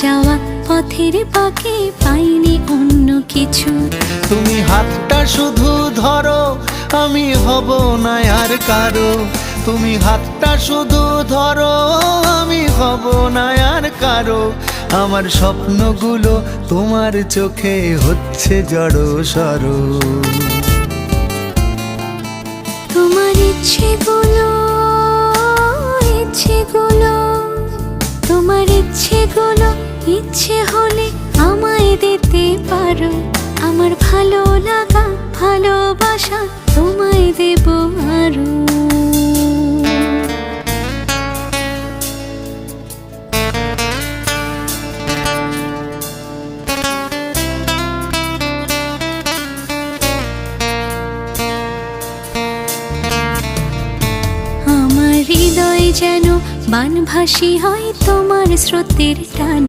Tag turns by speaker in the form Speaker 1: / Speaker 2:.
Speaker 1: যাওয়া পথের পাখি, পাইনি অন্য কিছু।
Speaker 2: তুমি হাতটা শুধু ধরো, আমি হব না আর কারো। তুমি হাতটা শুধু ধরো, আমি হব না আর কারো। আমার স্বপ্নগুলো তোমার চোখে হচ্ছে জড়ো সরো।
Speaker 1: তোমার ইচ্ছেগুলো, ইচ্ছেগুলো, তোমার ইচ্ছেগুলো, ইচ্ছে হলে আমায় দিতে পারো। আমার ভালো লাগা, ভালোবাসা তোমায় দেব আরো। আমার হৃদয় যেন বানভাসী হয় তোমার স্রোতের টান।